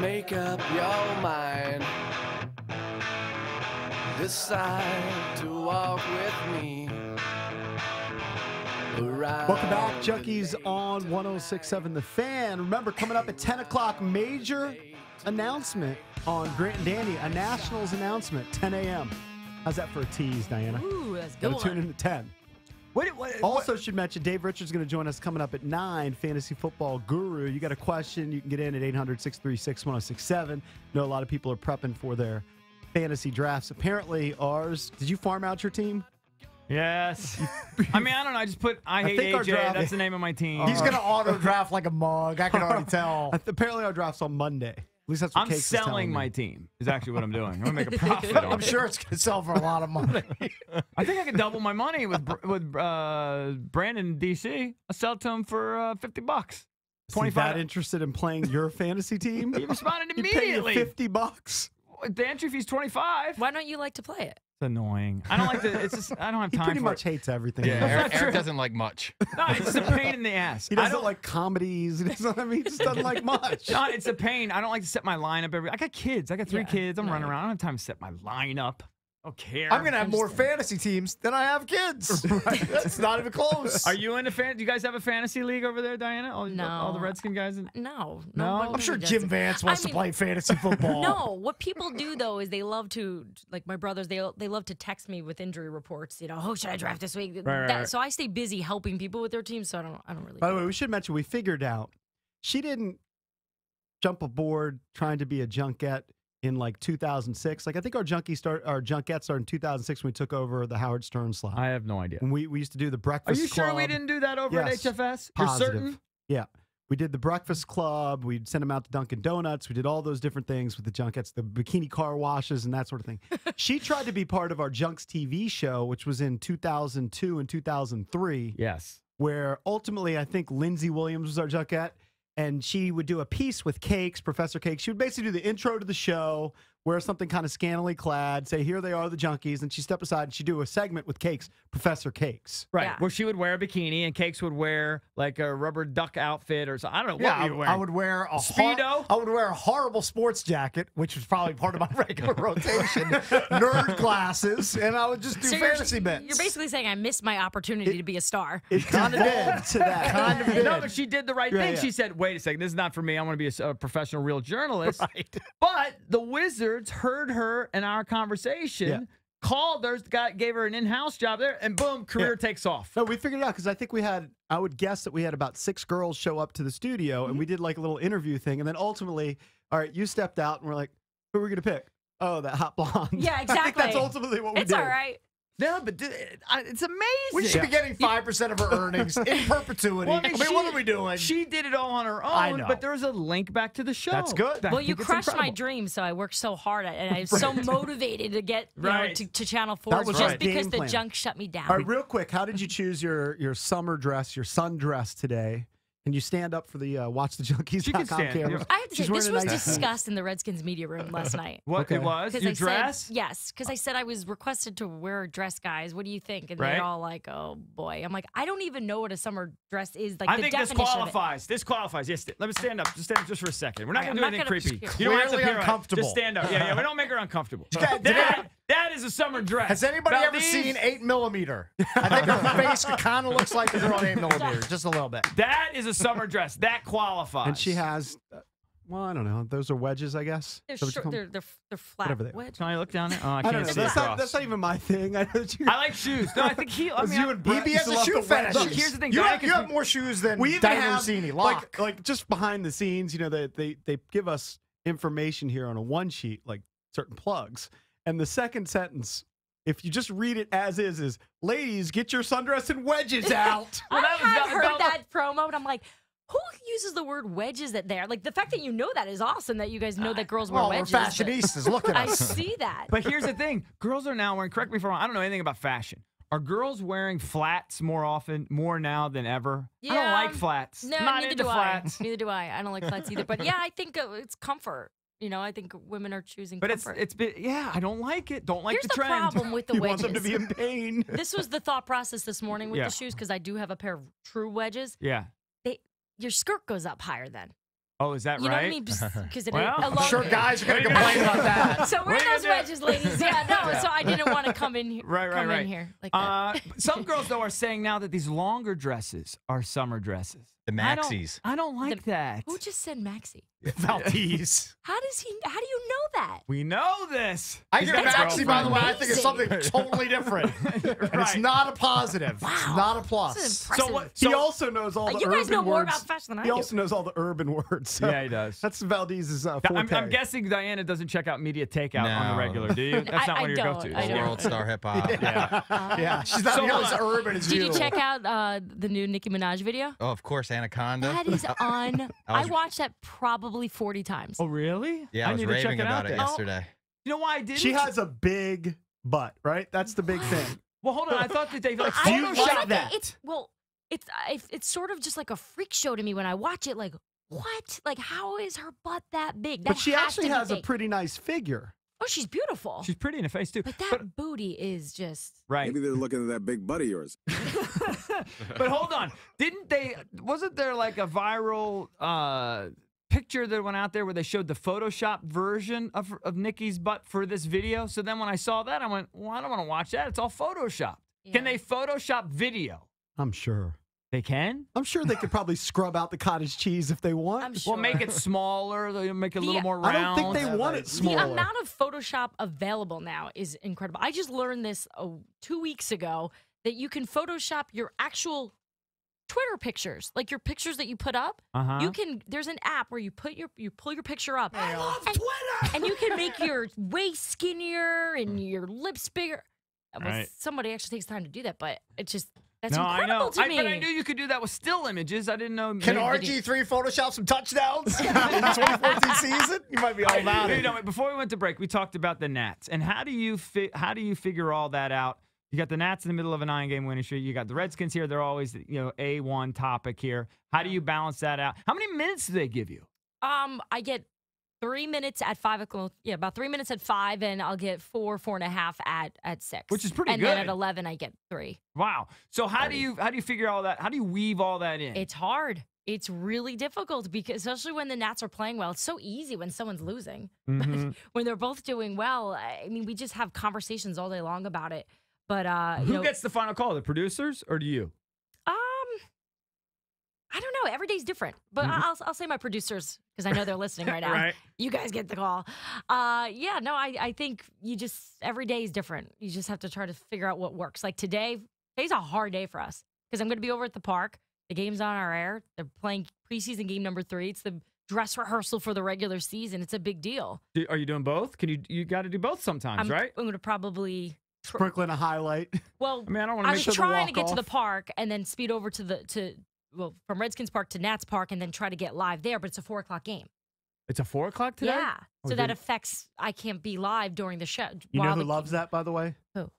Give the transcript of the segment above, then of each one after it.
Make up your mind. Decide to walk with me. Welcome back, Junkies on 106.7 The Fan. Remember, coming up at 10 o'clock, major announcement on Grant and Danny, a Nationals announcement, 10 a.m. How's that for a tease, Diana? Ooh, that's a good Gotta tune in at 10. Also should mention, Dave Richards is going to join us coming up at 9, Fantasy Football Guru. You got a question, you can get in at 800-636-1067. Know a lot of people are prepping for their fantasy drafts. Apparently ours, did you farm out your team? Yes. I mean, I don't know. I just put I hate think our AJ. draft- That's the name of my team. He's going to auto-draft like a mug. I can already tell. Apparently our draft's on Monday. At least that's what I'm Cakes is telling selling me. my team is actually what I'm doing. I'm going to make a profit on I'm it. sure it's going to sell for a lot of money. I think I could double my money with Brandon in D.C. I'll sell it to him for $50. Is he that interested in playing your fantasy team? He responded He paid you immediately. $50. The entry fee's $25. Why don't you like to play it? It's annoying. I don't like to. It's just I don't have He time pretty for much it. hates everything. Yeah, Eric doesn't like much. No, it's a pain in the ass. He doesn't like comedies. He doesn't, I mean, he just doesn't like much. No, it's a pain. I don't like to set my lineup every. I got kids. I got 3 kids. I'm running around. I don't have time to set my lineup. I don't care. I'm going to have more fantasy teams than I have kids. Right. That's not even close. Are you into fan? Do you guys have a fantasy league over there, Diana? All the Redskin guys. No. I'm sure Jim Vance wants to play fantasy football. No, what people do though is they love to, like my brothers, they love to text me with injury reports. You know, who should I draft this week? Right. So I stay busy helping people with their teams. So I don't really. By the way, we should mention we figured out she didn't jump aboard trying to be a junket in like 2006. Like I think our Junkette started in 2006 when we took over the Howard Stern slot. I have no idea. And we used to do the Are Breakfast you Club. sure we didn't do that over Yes. at HFS? Positive. You're certain? Yeah. We did the Breakfast Club. We'd send them out to Dunkin' Donuts. We did all those different things with the Junkettes, the bikini car washes and that sort of thing. She tried to be part of our Junks TV show, which was in 2002 and 2003. Yes. Where ultimately I think Lindsay Williams was our Junkette. And she would do a piece with Cakes, Professor Cakes. She would basically do the intro to the show, wear something kind of scantily clad, say, here they are, the Junkies. And she'd step aside and she'd do a segment with Cakes, Professor Cakes. Right. Yeah. Where she would wear a bikini and Cakes would wear like a rubber duck outfit or something. I don't know what you were wearing. I would wear a Speedo? I would wear a horrible sports jacket, which was probably part of my regular rotation. Nerd glasses, and I would just do So fantasy bits. You're basically saying I missed my opportunity to be a star. It kind of did to that. Kind of did. No, but she did the right thing. yeah. She said, wait a second, this is not for me. I want to be a professional, real journalist. Right. But the Wizards heard her in our conversation, called her, gave her an in-house job there, and boom, career takes off. No, we figured it out because I think I would guess that we had about 6 girls show up to the studio and we did like a little interview thing. And then ultimately, all right, you stepped out and we're like, who are we going to pick? Oh, that hot blonde. Yeah, exactly. I think that's ultimately what we It's did. all right. No, but it's amazing. We should be getting 5% of her earnings in perpetuity. Well, I mean, what are we doing? She did it all on her own, I know. but there's a link back to the show. That's good. I Well, you think it's crushed my incredible. dreams, so I worked so hard at it, and I was so motivated to get Right. to Channel 4 That was just our because game the plan. junk shut me down. All right, real quick, how did you choose your summer dress, your sundress today? Can you stand up for the WatchTheJunkies.com stand. camera? I have to She's say, this wearing a was nice suit. discussed in the Redskins media room last night. What Okay. it was? Because Your I dress? said, yes, because I said I was requested to wear a dress, guys. What do you think? And Right. they're all like, oh, boy. I'm like, I don't even know what a summer dress is. Like, I the think this definition of it. qualifies. This qualifies. Yes, let me stand up. Just stand up just for a second. We're not All going right, to do I'm anything not gonna- creepy. You don't have to Clearly appear uncomfortable. Just stand up. Yeah, we don't make her uncomfortable. Did That is a summer dress. Has anybody Now ever these- seen 8mm? I think her face kind of looks like the girl on 8mm, just a little bit. That is a summer dress. That qualifies. And she has, well, I don't know. Those are wedges, I guess. They're Is that what you short, call them? they're flat Whatever they- wedge. Can I look down there? Oh, I I can't don't know. see across. That's not even my thing. I I like shoes. No, I think he. I As mean, you and Brett He used has to a love shoe to fetish. wedge. Look, here's the thing. You Diana have more shoes than We even Diana have Russini. Lock. like just behind the scenes, you know, they give us information here on a one sheet, like certain plugs. And the second sentence, if you just read it as is ladies, get your sundress and wedges out. I that was have Val- heard Val- that promo, and I'm like, who uses the word wedges at there? Like, the fact that you know that is awesome, that you guys know that girls wear Well, we're wedges. but fashionistas. Look at I us. see that. But here's the thing: girls are now wearing. Correct me if I'm wrong. I don't know anything about fashion. Are girls wearing flats more now than ever? I don't Yeah. like flats. No, Not neither into do flats. I. Neither do I. I don't like flats either. But yeah, I think it's comfort. You know, I think women are choosing But comfort. it's been I don't like it. Don't like Here's the the trend. problem with the You wedges. want them to be in pain. This was the thought process this morning with Yeah. the shoes because I do have a pair of true wedges. Yeah. Your skirt goes up higher then. Oh, is that You know what I right? mean? Because it Well, I'm sure guys are going to complain about that. So wear What are you those gonna wedges, ladies. Yeah, no. So I didn't want to come in here. Right. In here like that. Some girls though are saying now that these longer dresses are summer dresses. The maxis. I don't like that. Who just said Maxi? Valdez. How do you know that? We know this. I hear That's Maxi, by the way, I think it's amazing. something totally different. And it's not a positive. It's not a This plus. is impressive. So what? He also knows all the you urban guys know more words. about fashion than I He do. also knows all the urban words. So Yeah, he does. That's Valdez's forte. I'm guessing Diana doesn't check out Media Takeout on the No. regular, do you? That's not I one of your don't. go-tos. I don't. World star hip hop. Yeah. Yeah, she's not nearly as urban as Did you. you check out the new Nicki Minaj video? Oh, of course, Anaconda. That is on. I was- watched that probably 40 times. Oh, really? Yeah, I was need to check raving about out it then. yesterday. You know why I didn't? She has a big butt, right? That's the big thing. Well, hold on. I thought that they like Do you photoshopped like that? It's sort of just like a freak show to me when I watch it. Like, what? Like, how is her butt that big? That But she has actually to be has a big. pretty nice figure. Oh, she's beautiful. She's pretty in the face too. But that booty is just. right. Maybe they're looking at that big butt of yours. But hold on. Didn't they? Wasn't there like a viral picture that went out there where they showed the Photoshop version of Nikki's butt for this video? So then when I saw that, I went, well, I don't want to watch that. It's all Photoshop. Can Yeah. they Photoshop video? I'm sure. They can. I'm sure they could probably scrub out the cottage cheese if they want. I'm sure. Well, make it smaller. They'll make it a little The- more I round. don't think they want it The smaller. amount of Photoshop available now is incredible. I just learned this 2 weeks ago that you can Photoshop your actual Twitter pictures, like your pictures that you put up. Uh-huh. You can. There's an app where you pull your picture up. I love and, Twitter. and you can make your waist skinnier and your lips bigger. Well, Right. somebody actually takes time to do that, but it's just that's No, I incredible know. to me. But I knew you could do that with still images. I didn't know. Can maybe- RG3 Photoshop some touchdowns in the 2014 season? You might be all about You it. know, before we went to break, we talked about the Nats and how do you figure all that out? You got the Nats in the middle of a 9-game winning streak. You got the Redskins here. They're always A1 topic here. How do you balance that out? How many minutes do they give you? I get 3 minutes at 5 o'clock. Yeah, about 3 minutes at 5, and I'll get 4.5 at 6. Which is pretty and then good. at 11, I get 3. Wow. So how do you figure all that? How do you weave all that in? It's hard. It's really difficult because especially when the Nats are playing well. It's so easy when someone's losing. Mhm. But when they're both doing well, I mean, we just have conversations all day long about it. But Who gets the final call? The producers or do you? I don't know. Every day's different, but I'll say my producers because I know they're listening right now. Right. You guys get the call. Yeah, no, I think every day is different. You just have to try to figure out what works. Like today's a hard day for us because I'm going to be over at the park. The game's on our air. They're playing preseason game number 3. It's the dress rehearsal for the regular season. It's a big deal. Are you doing both? Can you got to do both sometimes, right? I'm going to probably. Sprinkling a highlight. Well, I mean, I don't want to I make was sure trying to get to walk-off. the park and then speed over from Redskins Park to Nats Park and then try to get live there, but it's a 4 o'clock game. It's a 4 o'clock today? Yeah. Oh, So that did- affects, I can't be live during the show. You know while who the- loves that, by the way? Who?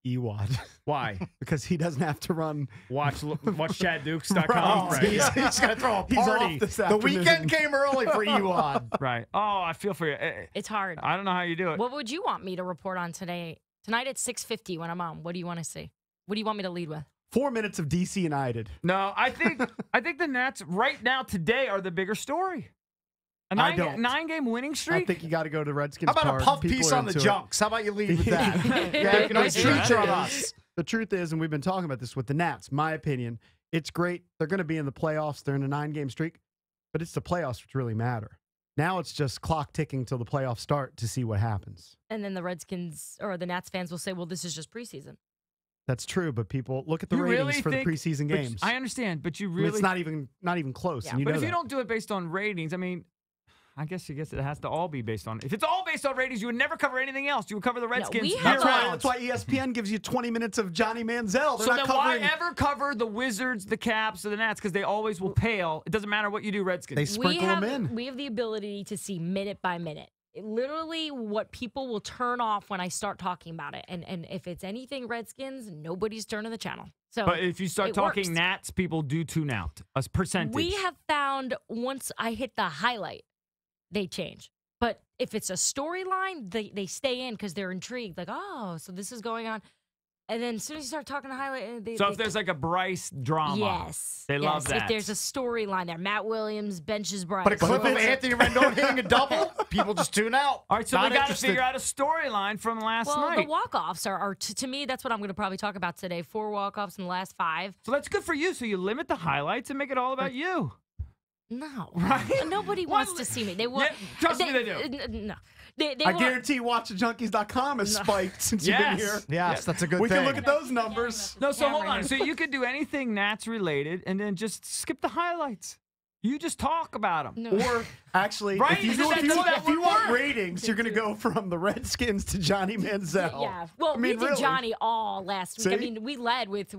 Ewad. Why? Because he doesn't have to run. Watch ChadDukes.com. Right. Right. He's going to throw a He's off party. this The afternoon. weekend came early for Ewad. Right. Oh, I feel for you. It's hard. I don't know how you do it. What would you want me to report on today? Tonight at 6:50 when I'm on. What do you want to see? What do you want me to lead with? 4 minutes of DC United. No, I think the Nats right now today are the bigger story. A I don't. 9-game winning I streak. think you got to go to Redskins How about Park. a puff People piece are on the into it. Junks? How about you lead with that? Yeah, Nice the truth feature on is- us. The truth is, and we've been talking about this with the Nats, my opinion, it's great. They're going to be in the playoffs. They're in a 9-game streak, but it's the playoffs which really matter. Now it's just clock ticking till the playoffs start to see what happens. And then the Redskins or the Nats fans will say, well, this is just preseason. That's true, but people look at the You ratings really for the think- preseason but games. I understand, but you I mean, really. it's not even close. Yeah. And you But know if you that. don't do it based on ratings, I mean, I guess it has to all be based on. If it's all based on ratings, you would never cover anything else. You would cover the Redskins. we That's have why, a- that's why ESPN gives you 20 minutes of Johnny Manziel. They're So not then why covering. ever cover the Wizards, the Caps, or the Nats? Because they always will pale. It doesn't matter what you do, Redskins. They sprinkle them in. We have the ability to see minute by minute. Literally what people will turn off when I start talking about it. And if it's anything Redskins, nobody's turning the channel. So But if you start it talking works. Nats, people do tune out. A percentage. We have found once I hit the highlight, they change. But if it's a storyline, they stay in because they're intrigued. Like, oh, so this is going on. And then as soon as you start talking the highlight, So if there's like a Bryce drama, yes, they love that. If there's a storyline there, Matt Williams benches Bryce. But a clip of Anthony Rendon hitting a double, people just tune out. All right, so Not we got to interested. figure out a storyline from last well, night. the walk-offs are to me, that's what I'm going to probably talk about today. 4 walk-offs in the last 5. So that's good for you. So you limit the highlights and make it all about you. No, Right? Nobody wants to see me. They want. Yeah, trust me, they do. No, they I want, guarantee watchthejunkies.com has spiked since you've been here. Yes, that's a good We thing. can look at those numbers. No, so hold Camera. on. So you could do anything Nats related and then just skip the highlights. You just talk about them. No. Or actually, Right? if you, Isn't that- if you, doesn't that if you work? want ratings, you're going to go from the Redskins to Johnny Manziel. Yeah. Well, I mean, we did really. Johnny all last week. I See? mean, we led with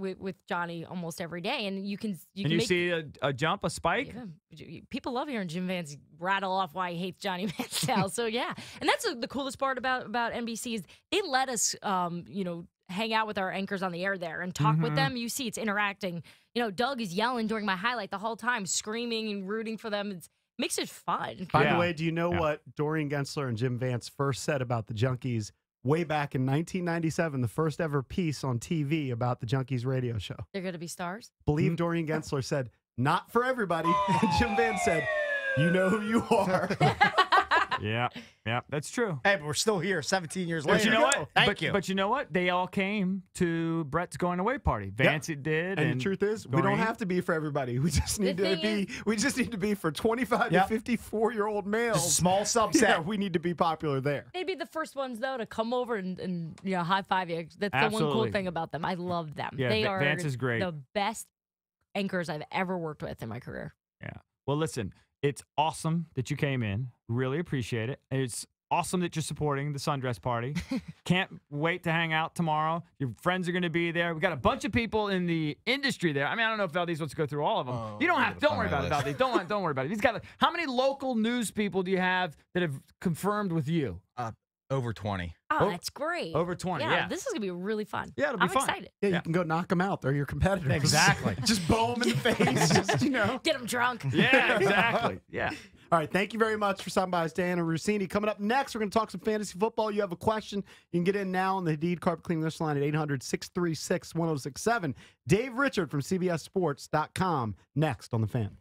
Johnny almost every day, and you can And can you make, see a jump, a spike? Yeah. People love hearing Jim Vance rattle off why he hates Johnny Manziel. So yeah, and that's the coolest part about NBC is they let us, hang out with our anchors on the air there and talk with them. You see, it's interacting. Doug is yelling during my highlight the whole time, screaming and rooting for them. It makes it fun. By Yeah. the way, do you know Yeah. what Dorian Gensler and Jim Vance first said about the Junkies way back in 1997, the first ever piece on TV about the Junkies radio show? They're going to be stars. Believe Dorian Gensler said, not for everybody. And Jim Vance said, you know who you are. Yeah, that's true. Hey, but we're still here 17 years But later. you know what? Thank you. But you know what? They all came to Brett's going away party. Vance it did, And the truth is, we don't Dorian. have to be for everybody. We just need The to thing be. We just need to be for 25 Yep. to 54-year-old males. Just a small subset. Yeah, we need to be popular there. They'd be the first ones though to come over and high five you. That's the one Absolutely. cool thing about them. I love them. Yeah, they are Vance is great. the best anchors I've ever worked with in my career. Yeah. Well, listen, it's awesome that you came in. Really appreciate it. It's awesome that you're supporting the sundress party. Can't wait to hang out tomorrow. Your friends are going to be there. We got a bunch of people in the industry there. I mean, I don't know if Valdez wants to go through all of them. Oh, you don't I have. gotta Don't worry find about my it, Valdez. Don't worry about it. He's got. How many local news people do you have that have confirmed with you? Over 20. Oh, that's great. Over 20. Yeah. This is gonna be really fun. Yeah, it'll be I'm fun. excited. Yeah, Yeah. you can go knock them out. They're your competitors. Exactly. Just bow them in the face. Just, Get them drunk. Yeah. Exactly. Yeah. All right, thank you very much for stopping by. It's Dan and Russini. Coming up next, we're going to talk some fantasy football. You have a question, you can get in now on the Hadid Carpet Cleaning List line at 800-636-1067. Dave Richard from CBSSports.com next on The Fan.